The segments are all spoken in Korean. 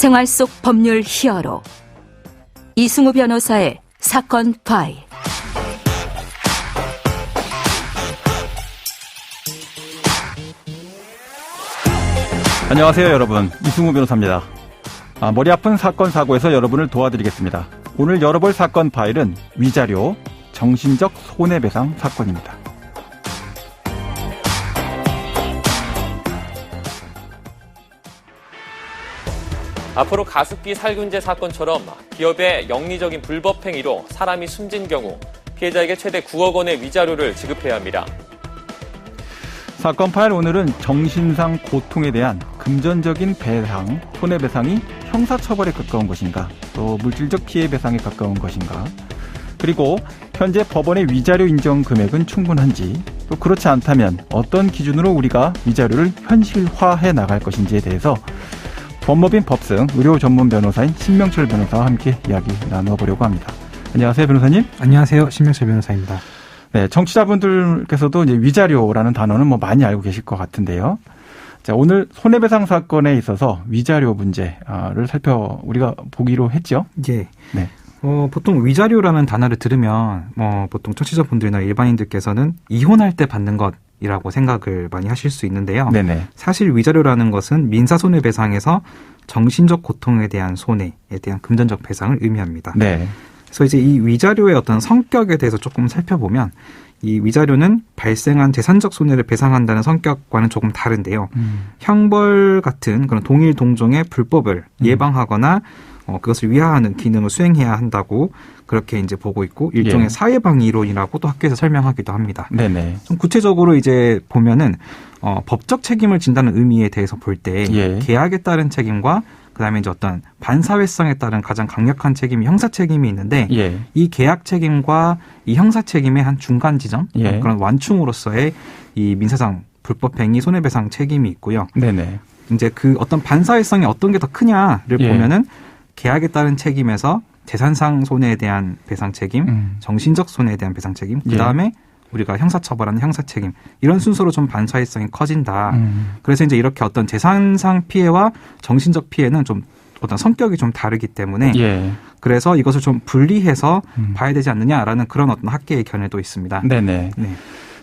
생활 속 법률 히어로 이승우 변호사의 사건 파일. 안녕하세요 여러분, 이승우 변호사입니다. 머리 아픈 사건 사고에서 여러분을 도와드리겠습니다. 오늘 열어볼 사건 파일은 위자료, 정신적 손해배상 사건입니다. 앞으로 가습기 살균제 사건처럼 기업의 영리적인 불법 행위로 사람이 숨진 경우 피해자에게 최대 9억 원의 위자료를 지급해야 합니다. 사건 파일 오늘은 정신상 고통에 대한 금전적인 배상, 손해배상이 형사처벌에 가까운 것인가, 또 물질적 피해 배상에 가까운 것인가, 그리고 현재 법원의 위자료 인정 금액은 충분한지, 또 그렇지 않다면 어떤 기준으로 우리가 위자료를 현실화해 나갈 것인지에 대해서 법무빈 법승 의료 전문 변호사인 신명철 변호사와 함께 이야기 나눠보려고 합니다. 안녕하세요, 변호사님. 안녕하세요, 신명철 변호사입니다. 네, 청취자분들께서도 이제 위자료라는 단어는 많이 알고 계실 것 같은데요. 자, 오늘 손해배상 사건에 있어서 위자료 문제를 우리가 보기로 했죠. 예. 네. 보통 위자료라는 단어를 들으면 보통 청취자분들이나 일반인들께서는 이혼할 때 받는 것이라고 생각을 많이 하실 수 있는데요. 네네. 사실 위자료라는 것은 민사손해배상에서 정신적 고통에 대한 손해에 대한 금전적 배상을 의미합니다. 네. 그래서 이제 이 위자료의 어떤 성격에 대해서 조금 살펴보면, 이 위자료는 발생한 재산적 손해를 배상한다는 성격과는 조금 다른데요. 형벌 같은 그런 동일 동종의 불법을 예방하거나 그것을 위하하는 기능을 수행해야 한다고 그렇게 이제 보고 있고, 일종의 사회방위 이론이라고 또 학교에서 설명하기도 합니다. 네네. 좀 구체적으로 이제 보면은 법적 책임을 진다는 의미에 대해서 볼 때 계약에 따른 책임과 그다음에 이제 어떤 반사회성에 따른 가장 강력한 책임이 형사 책임이 있는데, 이 계약 책임과 이 형사 책임의 한 중간 지점, 그런 완충으로서의 이 민사상 불법행위 손해배상 책임이 있고요. 네네. 이제 그 어떤 반사회성이 어떤 게 더 크냐를 보면은 계약에 따른 책임에서 재산상 손해에 대한 배상 책임, 정신적 손해에 대한 배상 책임, 그다음에 우리가 형사처벌하는 형사책임, 이런 순서로 좀 반사회성이 커진다. 그래서 이제 이렇게 어떤 재산상 피해와 정신적 피해는 좀 어떤 성격이 좀 다르기 때문에 그래서 이것을 좀 분리해서 봐야 되지 않느냐라는 그런 어떤 학계의 견해도 있습니다. 네네. 네.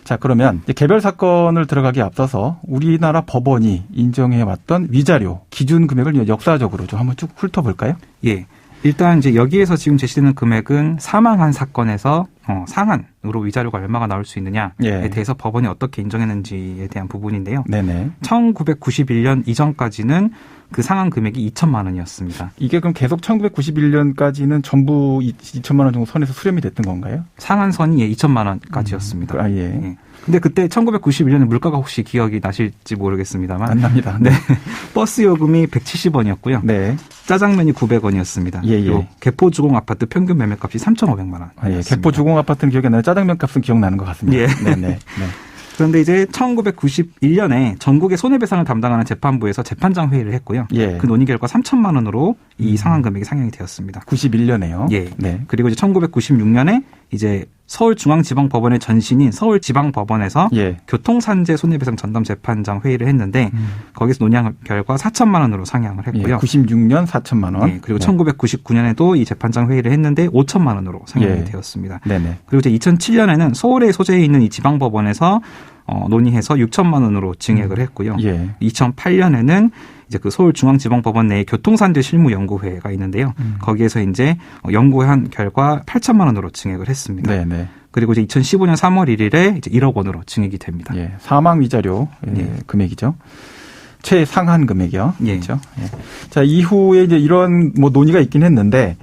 자, 그러면 개별 사건을 들어가기 앞서서 우리나라 법원이 인정해왔던 위자료 기준 금액을 역사적으로 좀 한번 쭉 훑어볼까요? 예. 일단 이제 여기에서 지금 제시되는 금액은 사망한 사건에서 상한으로 위자료가 얼마가 나올 수 있느냐에 대해서 법원이 어떻게 인정했는지에 대한 부분인데요. 네네. 1991년 이전까지는 그 상한 금액이 2천만 원이었습니다. 이게 그럼 계속 1991년까지는 전부 2천만 원 정도 선에서 수렴이 됐던 건가요? 상한선이 2천만 원까지였습니다. 예. 근데 그때 1991년에 물가가 혹시 기억이 나실지 모르겠습니다만. 안 납니다. 네. 버스 요금이 170원이었고요. 네. 짜장면이 900원이었습니다. 예. 개포주공 아파트 평균 매매값이 3,500만 원. 개포주공 아파트는 기억이 나요. 짜장면 값은 기억나는 것 같습니다. 예. 네네. 네. 그런데 이제 1991년에 전국의 손해배상을 담당하는 재판부에서 재판장 회의를 했고요. 그 논의 결과 3천만 원으로 이 상한 금액이 상향이 되었습니다. 91년에요. 예. 네. 그리고 이제 1996년에 이제 서울중앙지방법원의 전신인 서울지방법원에서 교통산재 손해배상 전담 재판장 회의를 했는데 거기서 논의한 결과 4천만 원으로 상향을 했고요. 96년 4천만 원. 그리고 1999년에도 이 재판장 회의를 했는데 5천만 원으로 상향이 되었습니다. 네네. 그리고 이제 2007년에는 서울에 소재해 있는 이 지방법원에서 논의해서 6천만 원으로 증액을 했고요. 2008년에는 이제 그 서울중앙지방법원 내에 교통산재 실무연구회가 있는데요. 거기에서 이제 연구한 결과 8천만 원으로 증액을 했습니다. 네네. 그리고 이제 2015년 3월 1일에 이제 1억 원으로 증액이 됩니다. 사망 위자료 금액이죠. 최상한 금액이요. 그렇죠. 자, 이후에 이제 이런 논의가 있긴 했는데,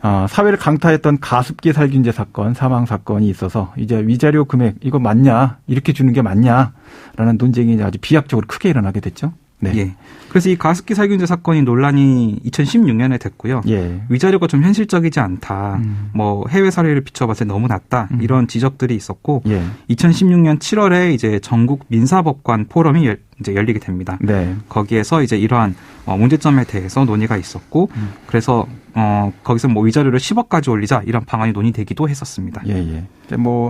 사회를 강타했던 가습기 살균제 사건, 사망 사건이 있어서 이제 위자료 금액 이거 맞냐, 이렇게 주는 게 맞냐라는 논쟁이 아주 비약적으로 크게 일어나게 됐죠. 네. 그래서 이 가습기 살균제 사건이 논란이 2016년에 됐고요. 위자료가 좀 현실적이지 않다. 해외 사례를 비춰봤을 때 너무 낮다. 이런 지적들이 있었고 2016년 7월에 이제 전국 민사법관 포럼이 이제 열리게 됩니다. 거기에서 이제 이러한 문제점에 대해서 논의가 있었고 그래서 거기서 위자료를 10억까지 올리자 이런 방안이 논의되기도 했었습니다.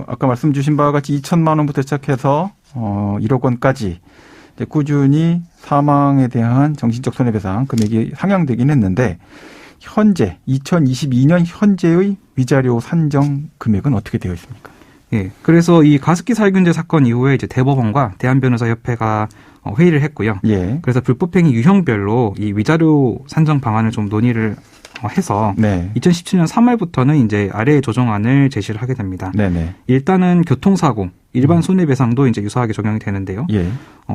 아까 말씀 주신 바와 같이 2천만 원부터 시작해서 1억 원까지 이제 꾸준히 사망에 대한 정신적 손해배상 금액이 상향되긴 했는데 현재 2022년 현재의 위자료 산정 금액은 어떻게 되어 있습니까? 예. 그래서 이 가습기 살균제 사건 이후에 이제 대법원과 대한변호사협회가 회의를 했고요. 예. 그래서 불법행위 유형별로 이 위자료 산정 방안을 좀 논의를 해서 네. 2017년 3월부터는 이제 아래의 조정안을 제시를 하게 됩니다. 네네. 일단은 교통사고, 일반 손해배상도 이제 유사하게 적용이 되는데요. 예.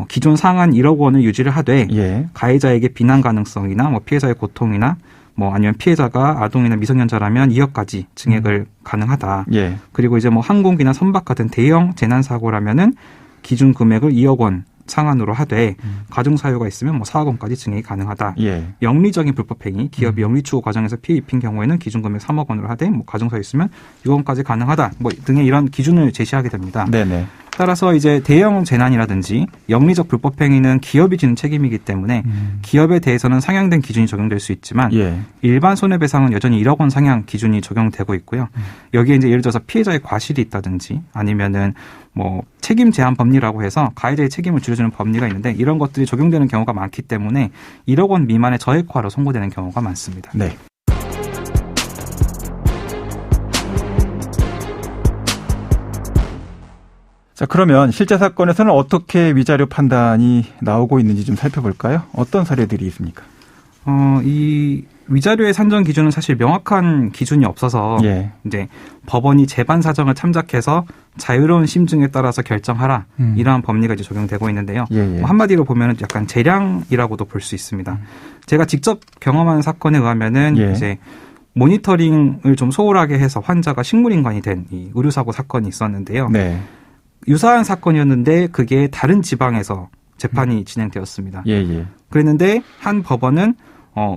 기존 상한 1억 원을 유지를 하되 예. 가해자에게 비난 가능성이나 뭐 피해자의 고통이나 뭐 아니면 피해자가 아동이나 미성년자라면 2억까지 증액을 가능하다. 예. 그리고 이제 뭐 항공기나 선박 같은 대형 재난 사고라면은 기준 금액을 2억 원 상한으로 하되 가중 사유가 있으면 뭐 4억 원까지 증액이 가능하다. 예. 영리적인 불법행위, 기업이 영리 추구 과정에서 피해 입힌 경우에는 기준 금액 3억 원으로 하되 뭐 가중 사유 있으면 6억 원까지 가능하다. 뭐 등의 이런 기준을 제시하게 됩니다. 네네. 따라서 이제 대형 재난이라든지 영리적 불법행위는 기업이 지는 책임이기 때문에 기업에 대해서는 상향된 기준이 적용될 수 있지만 예. 일반 손해배상은 여전히 1억 원 상향 기준이 적용되고 있고요. 여기에 이제 예를 들어서 피해자의 과실이 있다든지 아니면은 뭐 책임 제한 법리라고 해서 가해자의 책임을 줄여주는 법리가 있는데 이런 것들이 적용되는 경우가 많기 때문에 1억 원 미만의 저액화로 선고되는 경우가 많습니다. 네. 자, 그러면 실제 사건에서는 어떻게 위자료 판단이 나오고 있는지 좀 살펴볼까요? 어떤 사례들이 있습니까? 이 위자료의 산정 기준은 사실 명확한 기준이 없어서 예. 이제 법원이 재반 사정을 참작해서 자유로운 심증에 따라서 결정하라 이러한 법리가 이제 적용되고 있는데요. 예. 뭐 한마디로 보면 약간 재량이라고도 볼 수 있습니다. 제가 직접 경험한 사건에 의하면은 예. 이제 모니터링을 좀 소홀하게 해서 환자가 식물인간이 된 이 의료사고 사건이 있었는데요. 네. 유사한 사건이었는데 그게 다른 지방에서 재판이 진행되었습니다. 예. 그랬는데 한 법원은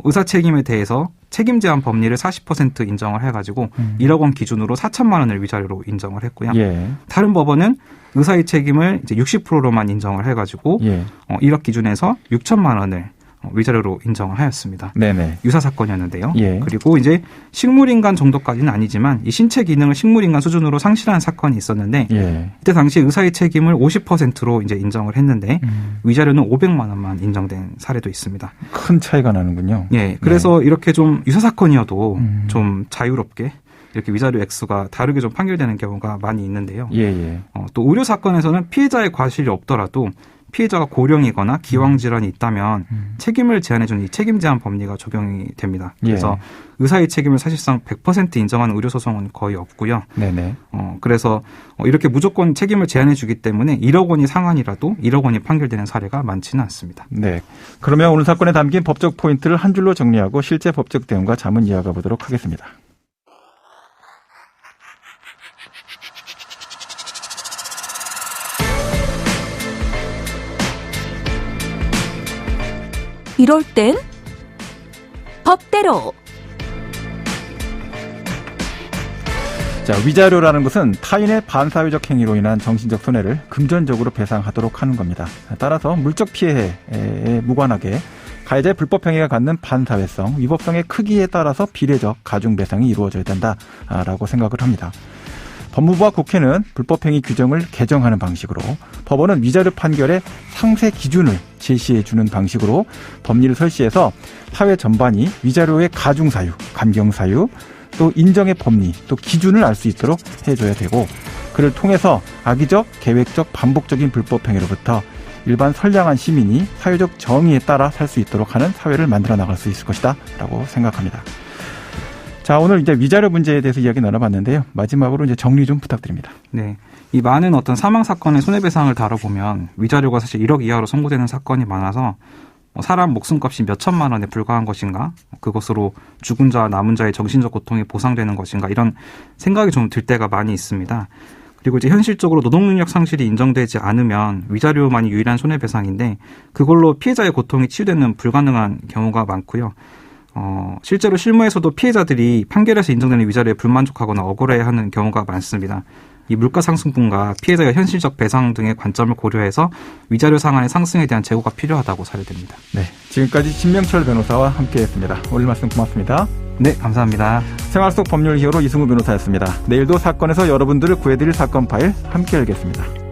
의사 책임에 대해서 책임 제한 법리를 40% 인정을 해가지고 1억 원 기준으로 4천만 원을 위자료로 인정을 했고요. 예. 다른 법원은 의사의 책임을 이제 60%로만 인정을 해가지고 예. 1억 기준에서 6천만 원을 위자료로 인정을 하였습니다. 네네. 유사 사건이었는데요. 예. 그리고 이제 식물인간 정도까지는 아니지만 이 신체 기능을 식물인간 수준으로 상실한 사건이 있었는데 예. 이때 당시 의사의 책임을 50%로 이제 인정을 했는데 위자료는 500만 원만 인정된 사례도 있습니다. 큰 차이가 나는군요. 예. 그래서 이렇게 좀 유사 사건이어도 좀 자유롭게 이렇게 위자료 액수가 다르게 좀 판결되는 경우가 많이 있는데요. 예. 또 의료 사건에서는 피해자의 과실이 없더라도 피해자가 고령이거나 기왕질환이 있다면 책임을 제한해주는 이 책임 제한 법리가 적용이 됩니다. 그래서 의사의 책임을 사실상 100% 인정하는 의료소송은 거의 없고요. 네네. 그래서 이렇게 무조건 책임을 제한해주기 때문에 1억 원이 상한이라도 1억 원이 판결되는 사례가 많지는 않습니다. 네. 그러면 오늘 사건에 담긴 법적 포인트를 한 줄로 정리하고 실제 법적 대응과 자문 이어가 보도록 하겠습니다. 이럴 땐 법대로. 자, 위자료라는 것은 타인의 반사회적 행위로 인한 정신적 손해를 금전적으로 배상하도록 하는 겁니다. 따라서 물적 피해에 무관하게 가해자의 불법 행위가 갖는 반사회성, 위법성의 크기에 따라서 비례적 가중 배상이 이루어져야 된다라고 생각을 합니다. 법무부와 국회는 불법행위 규정을 개정하는 방식으로, 법원은 위자료 판결의 상세 기준을 제시해주는 방식으로 법리를 설치해서 사회 전반이 위자료의 가중사유, 감경사유, 또 인정의 법리, 또 기준을 알 수 있도록 해줘야 되고, 그를 통해서 악의적, 계획적, 반복적인 불법행위로부터 일반 선량한 시민이 사회적 정의에 따라 살 수 있도록 하는 사회를 만들어 나갈 수 있을 것이다 라고 생각합니다. 자, 오늘 이제 위자료 문제에 대해서 이야기 나눠봤는데요. 마지막으로 이제 정리 좀 부탁드립니다. 네. 이 많은 어떤 사망 사건의 손해배상을 다뤄보면 위자료가 사실 1억 이하로 선고되는 사건이 많아서 사람 목숨값이 몇 천만 원에 불과한 것인가? 그것으로 죽은 자와 남은 자의 정신적 고통이 보상되는 것인가? 이런 생각이 좀 들 때가 많이 있습니다. 그리고 이제 현실적으로 노동능력 상실이 인정되지 않으면 위자료만이 유일한 손해배상인데 그걸로 피해자의 고통이 치유되는 불가능한 경우가 많고요. 실제로 실무에서도 피해자들이 판결에서 인정되는 위자료에 불만족하거나 억울해하는 경우가 많습니다. 이 물가 상승분과 피해자의 현실적 배상 등의 관점을 고려해서 위자료 상한의 상승에 대한 제고가 필요하다고 사례됩니다. 네, 지금까지 신명철 변호사와 함께했습니다. 오늘 말씀 고맙습니다. 네, 감사합니다. 생활 속 법률 히어로 이승우 변호사였습니다. 내일도 사건에서 여러분들을 구해드릴 사건 파일 함께 열겠습니다.